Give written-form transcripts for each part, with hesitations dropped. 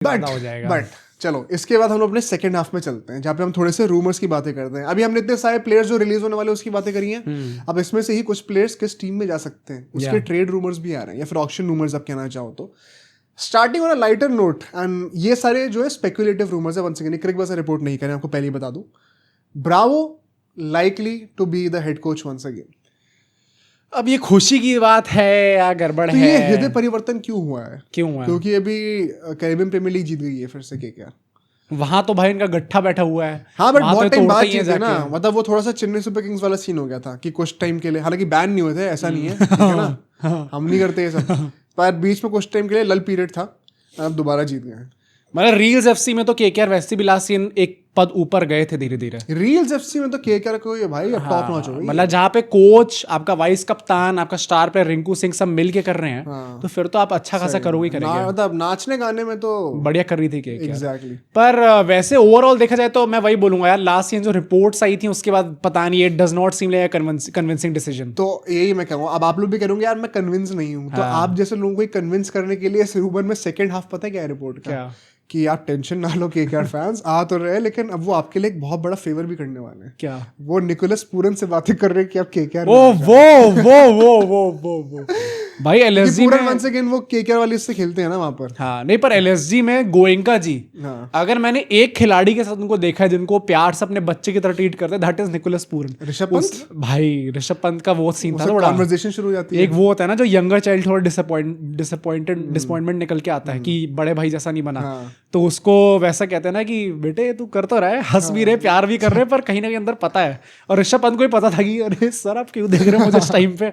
ज्यादा हो जाएगा। बट चलो इसके बाद हम अपने सेकंड हाफ में चलते हैं, जहाँ पे हम थोड़े से रूमर्स की बातें करते हैं। अभी हमने इतने सारे प्लेयर्स जो रिलीज होने वाले उसकी बातें करी हैं, अब इसमें से ही कुछ प्लेयर्स किस टीम में जा सकते हैं उसके ट्रेड रूमर्स भी आ रहे हैं, या फिर ऑक्शन रूमर्स आप कहना चाहो तो। Starting on a lighter note, and ये सारे जो है स्पेकुलेटिव रूमर्स है, once again Cricbuzz report नहीं करें, आपको पहले ही बता दूं। Bravo likely to be the head coach once again. अब ये खुशी की बात है या गड़बड़ तो है? ये हृदय परिवर्तन क्यों हुआ है? क्योंकि अभी कैरिबियन प्रीमियर लीग जीत गई है फिर से केकेआर। वहां तो भाई इनका गट्ठा बैठा हुआ है। हाँ बट बहुत टाइम बाद जीते ना, मतलब वो थोड़ा सा चेन्नई सुपर किंग्स वाला सीन हो गया था कि कुछ टाइम के लिए, हालांकि बैन नहीं हुए थे, ऐसा नहीं है, ठीक है ना, हम नहीं करते ये सब, पर बीच में कुछ टाइम के लिए लल पीरियड था, अब दोबारा जीत गए। मतलब रील्स एफसी में तो केकेआर वैसे भी लास्ट सीजन एक पद ऊपर गए थे धीरे धीरे। रील्स एफसी में तो केकेआर को ये भाई अब टॉप नॉच हो गई। मतलब जहाँ पे कोच, आपका वाइस कप्तान, आपका स्टार प्लेयर रिंकू सिंह सब मिल के कर रहे हैं, तो फिर तो आप अच्छा खासा करोगे करेंगे। मतलब नाचने गाने में तो बढ़िया कर रही थी केकेआर। एग्जैक्टली। पर वैसे ओवरऑल देखा जाए तो मैं वही बोलूंगा यार, लास्ट सीजन जो रिपोर्ट्स आई थी उसके बाद पता नहीं, it does not seem like a convincing decision. तो यही मैं कहूँगा, अब आप लोग भी करोगे यार मैं कन्विंस नहीं हूँ, तो आप जैसे लोगों को कन्विंस करने के लिए इस रूमर में सेकंड हाफ पता है क्या है रिपोर्ट का, कि आप टेंशन ना लो केकेआर फैंस, आ तो रहे, लेकिन अब वो आपके लिए एक बहुत बड़ा फेवर भी करने वाले हैं। क्या? वो निकोलस पूरन से बातें कर रहे हैं कि आप केकेआर वो भाई एलएसजी में वंस अगेन वो केकेआर वाली से खेलते हैं ना वहां पर। हाँ नहीं, पर एलएसजी में गोयनका जी, अगर मैंने एक खिलाड़ी के साथ उनको देखा है जिनको प्यार से अपने बच्चे की तरह ट्रीट करते हैं, that is Nicholas Pooran. Rishabh Pant भाई, ऋषभ पंत का वो सीन था थोड़ा, कन्वर्सेशन शुरू हो जाती है। एक वो होता है ना जो यंगर चाइल्ड थोड़ा डिसअपॉइंटमेंट निकल के आता है कि बड़े भाई जैसा नहीं बना, तो उसको वैसा कहते हैं ना कि बेटे तू कर तो रहा है, हंस भी रहे, प्यार भी कर रहे, पर कहीं ना कहीं अंदर पता है। और ऋषभ पंत को भी पता था कि अरे सर आप क्यों देख रहे हो मुझे इस टाइम पे,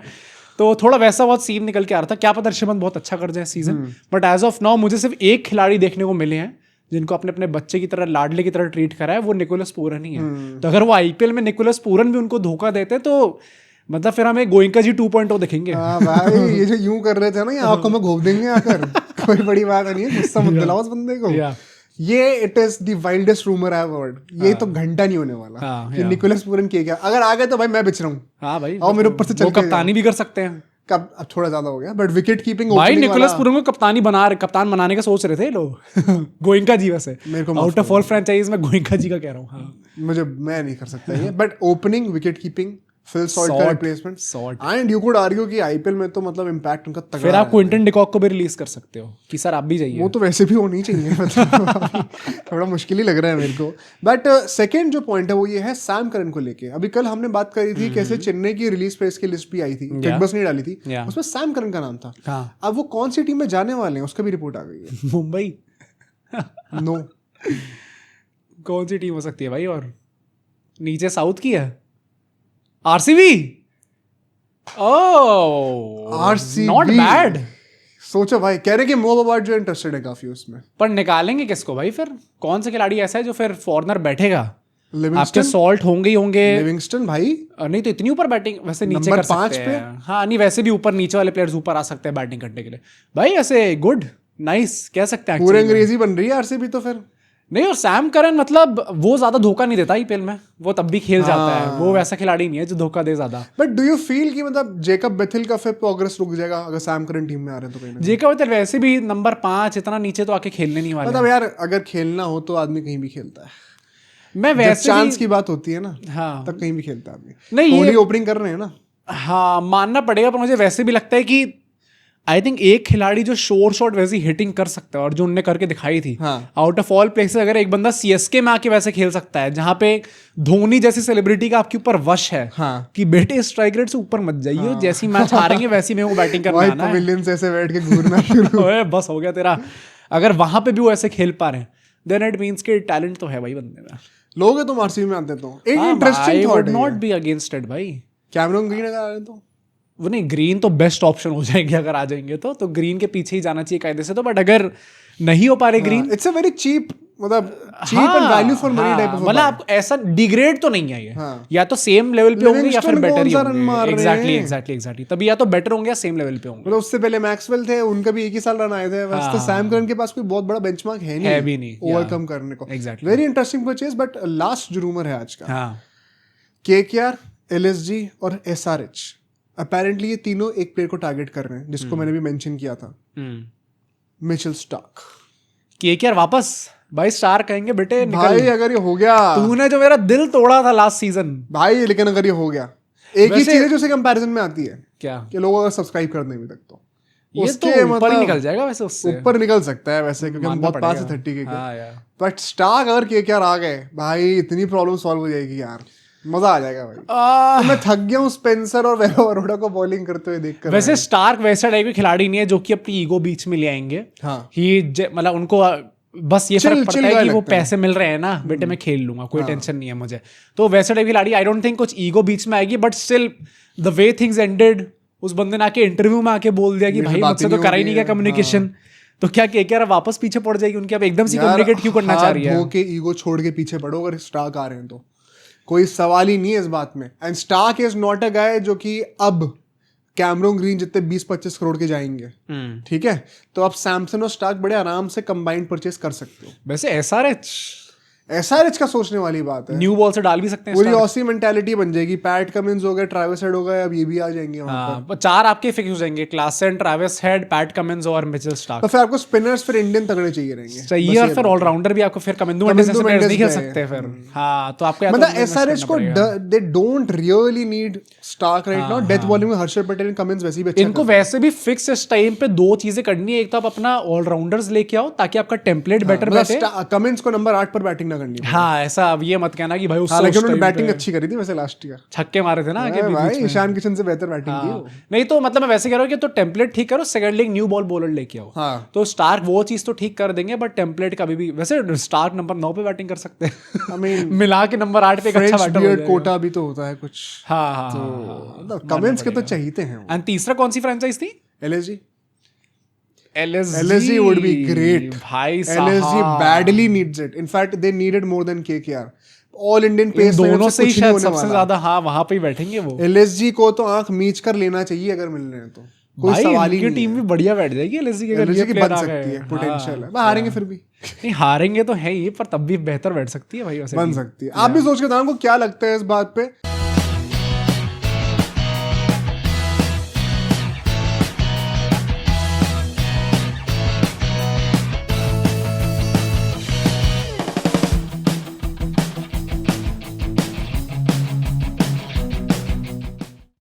तो थोड़ा वैसा बहुत सीन निकल के आ रहा था। क्या पता ऋषभ पंत बहुत अच्छा कर जाए season, but as of now मुझे सिर्फ एक खिलाड़ी देखने को मिले हैं जिनको अपने अपने बच्चे की तरह, लाडले की तरह ट्रीट करा है, वो निकोलस पूरन ही है। तो अगर वो आईपीएल में निकोलस पूरन भी उनको धोखा देते तो मतलब फिर हमें गोयनका जी 2.0 दिखेंगे। हाँ भाई, ये जो यूं कर रहे थे ना, ये आंखों में घोप देंगे आकर, कोई बड़ी बात नहीं है, गुस्सा मत दिलाओ उस बंदे को। ये it is the wildest rumour I have heard, ये तो घंटा नहीं होने वाला कि निकोलस पूरन के क्या, अगर आ गए तो भाई मैं बिच रहा हूँ। हाँ भाई, और मेरे ऊपर से चल के कप्तानी भी कर सकते हैं। अब थोड़ा ज्यादा हो गया, बट विकेट कीपिंग भाई निकोलस पूरन को कप्तान बनाने का सोच रहे थे लोग। गोयनका जी वैसे आउट ऑफ ऑल फ्रेंचाइज में गोयनका जी का कह रहा हूँ। हाँ, मैं नहीं कर सकता ये, but opening wicket keeping Phil Salt का replacement, and you could argue कि आईपीएल में तो मतलब इंपैक्ट उनका तगड़ा है। फिर आप क्विंटन डिकॉक को भी रिलीज कर सकते हो कि सर आप भी जाइए। वो तो वैसे भी होनी चाहिए, मतलब थोड़ा मुश्किल ही लग रहा है मेरे को। बट सेकंड जो पॉइंट है वो ये है सैम करन को लेके। अभी कल हमने बात करी थी कैसे चेन्नई की रिलीज प्राइस की लिस्ट भी आई थी, बस नहीं डाली थी, उसमें सैम करन का नाम था। अब वो कौन सी टीम में जाने वाले हैं उसका भी रिपोर्ट आ गई है। मुंबई। नो, कौन सी टीम हो सकती है भाई? और नीचे साउथ की है RCB. Oh, RCB not bad. सोचो भाई, कह रहे कि मोबाबार्ड जो इंटरेस्टेड है काफी उसमें, पर निकालेंगे किसको भाई? फिर कौन सा खिलाड़ी ऐसा है जो फिर फॉरनर बैठेगा? आपके सॉल्ट होंगे लिविंगस्टन भाई, नहीं तो इतनी ऊपर बैटिंग वैसे नीचे कर सकते हैं। हाँ नहीं, वैसे भी ऊपर नीचे वाले प्लेयर्स ऊपर आ सकते हैं बैटिंग करने के लिए भाई, ऐसे गुड नाइस कह सकते हैं। पूरे अंग्रेजी बन रही है आरसीबी तो फिर नहीं। और सैम करन मतलब वो ज्यादा धोखा नहीं देता आईपीएल में, वो तब भी खेल जाता है, वो वैसा खिलाड़ी नहीं है जो धोखा दे ज्यादा। बट डू यू फील कि मतलब जेकब बेथिल का फिर प्रोग्रेस रुक जाएगा अगर सैम करन टीम में आ रहे हैं तो? कहीं जेकब बेथिल वैसे भी नंबर 5 इतना नीचे तो आके खेलने नहीं वाले। मतलब यार अगर खेलना हो तो आदमी कहीं भी खेलता है, मैं वैसे चांस की बात होती है ना, हाँ, तब कहीं भी खेलता है आदमी। नहीं कोहली ओपनिंग कर रहे हैं ना, हाँ मानना पड़ेगा, पर मुझे वैसे भी लगता है कि आई थिंक एक खिलाड़ी जो शोर शॉट वैसी हिटिंग कर सकता है और जो उनने करके दिखाई थी आउट ऑफ ऑल प्लेसेस, अगर एक बंदा सीएसके में आके वैसे खेल सकता है जहां पे धोनी जैसी सेलिब्रिटी का आपके ऊपर वश है कि बेटे स्ट्राइक रेट से ऊपर मत जाइए, जैसी मैच हारेंगे वैसी में वो बैटिंग करना है ना, पवेलियन से ऐसे बैठ के घूरना शुरू बस हो गया तेरा। अगर वहां पे भी वो ऐसे खेल पा रहे हैं देन इट मींस के टैलेंट तो है भाई बंदे में। लोग तो आरसीबी में आते तो एक इंटरेस्टिंग थॉट है, नॉट बी अगेंस्ट इट भाई। कैमरन ग्रीन अगर आ रहे तो वो नहीं, ग्रीन तो बेस्ट ऑप्शन हो जाएंगे अगर आ जाएंगे तो ग्रीन के पीछे ही जाना चाहिए कायदे से। तो बट अगर नहीं हो पा रहे Green, it's a very cheap, मतलब cheap and value for money type of, मतलब आप ऐसा डिग्रेड तो नहीं है ये, या तो सेम लेवल पे होंगे या फिर बेटर ही होंगे। एग्जैक्टली तभी या तो बेटर होंगे या सेम लेवल पे होंगे। मतलब उससे पहले मैक्सवेल थे, उनका भी एक ही साल रन आए थे बस, तो सैम करन के पास कोई बहुत बड़ा बेंचमार्क है नहीं ओवरकम करने को। Very interesting purchase. But last जो रूमर है आज का, केकेआर, एलएसजी और एसआरएच अपेरेंटली ये तीनों एक प्लेयर को टारगेट कर रहे हैं जिसको मैंने भी मेंशन किया था, मिचेल स्टार्क। केकेआर वापस भाई स्टार कहेंगे बेटे निकल। भाई अगर ये हो गया, तूने जो मेरा दिल तोड़ा था लास्ट सीजन भाई लेकिन अगर ये हो गया, एक ही चीज है जो उसे कंपैरिजन में आती है क्या कि लोग अगर सब्सक्राइब कर दें अभी तक तो ये तो ऊपर ही निकल जाएगा वैसे, उससे ऊपर निकल सकता है वैसे, क्योंकि हम बहुत पास है 30 के। हाँ यार बट स्टार अगर केकेआर आ गए भाई, इतनी प्रॉब्लम सॉल्व हो जाएगी यार, मजा आ जाएगा भाई। तो मैं थक गया हूँ स्पेंसर और वेरो अरोड़ा को बॉलिंग करते हुए देखकर। वैसे स्टार्क वैसा टाइप के खिलाड़ी नहीं है जो कि अपनी ईगो बीच में ले आएंगे। हाँ मतलब उनको बस ये फर्क पड़ता है कि वो पैसे मिल रहे हैं ना, बेटे मैं खेल लूंगा, कोई टेंशन नहीं है मुझे। तो वैसा टाइप खिलाड़ी आई डोंट थिंक कुछ ईगो बीच में आएगी, but still the way things ended, उस बंदे ने आके इंटरव्यू में आके बोल दिया कि भाई मुझसे तो करा ही नहीं गया कम्युनिकेशन, तो क्या केकेआर वापस पीछे पड़ जाएगी उनकी? अब एकदम से कम्युनिकेट क्यों करना चाह रही है? के ईगो छोड़ के पीछे पड़ो अगर स्टार्क आ रहे हैं तो, कोई सवाल ही नहीं है इस बात में। And Starc is not a guy जो कि अब कैमरन ग्रीन जितने 20-25 करोड़ के जाएंगे, ठीक है, तो आप सैमसन और स्टार्क बड़े आराम से कंबाइंड परचेस कर सकते हो। वैसे एसआरएच का सोचने वाली बात है, न्यू बॉल से डाल भी सकते हैं, पूरी ऑसी मेंटालिटी बन जाएगी। पैट कमिंस हो गया, ट्रैविस हेड हो गया, अब ये भी आ जाएंगे वहां पर। 4 आपके फिक्स हो जाएंगे, Klaasen, Travis head, PAT Cummins और मिचेल स्टार्क। तो फिर आपको स्पिनर्स फिर इंडियन तगड़े चाहिए रहेंगे, चाहिए, और फिर ऑलराउंडर भी आपको फिर कमिंदो मेंडिस जैसे प्लेयर्स नहीं खेल सकते फिर। हाँ तो आपको मतलब एसआरएच को they don't really need Starc right now. Death bowling में हर्षद पटेल एंड कमिंस वैसे भी अच्छा, इनको वैसे भी फिक्स इस टाइम पे 2 चीजें करनी है। एक तो आप अपना ऑलराउंडर्स लेके आओ ताकि आपका टेम्पलेट बेटर बैठे। कमिंस को नंबर 8 पर बैटिंग ना करनी। हाँ ऐसा अब ये मत कहना कि भाई उससे हालांकि उन्होंने बैटिंग अच्छी करी थी वैसे लास्ट ईयर, छक्के मारे थे ना आगे भी भाई, ईशान किशन से बेहतर बैटिंग की। नहीं तो मतलब मैं वैसे कह रहा हूँ कि तो टेम्पलेट ठीक करो, सेकंडली एक न्यू बॉल बॉलर लेके आओ। हाँ। तो स्टार्क वो चीज तो ठीक कर देंगे, बट टेम्पलेट कभी भी वैसे स्टार्क नंबर 9 पे बैटिंग कर सकते हैं मिला के नंबर 8 पे एक अच्छा बैटर हो जाएगा। कोटा भी तो होता है कुछ। हाँ तो कमिंस के तो चाहिए हैं। एंड तीसरा कौन सी फ्रेंचाइज थी? LSG would be great. भाई LSG badly needs it. In fact, they need it more than KKR. All Indian pace दोनों से ही शायद सबसे ज्यादा हाँ वहां पे ही बैठेंगे वो। LSG को तो आंख मीच कर लेना चाहिए अगर मिल रहे हैं तो, कोई सवाल ही नहीं। टीम भी बढ़िया बैठ जाएगी LSG के, अगर ये बन सकती है, पोटेंशियल है। हारेंगे फिर भी नहीं, हारेंगे तो है ही, पर तब भी बेहतर बैठ सकती है भाई, वैसे बन सकती है। आप भी सोच के बताओ क्या लगता है इस बात पे।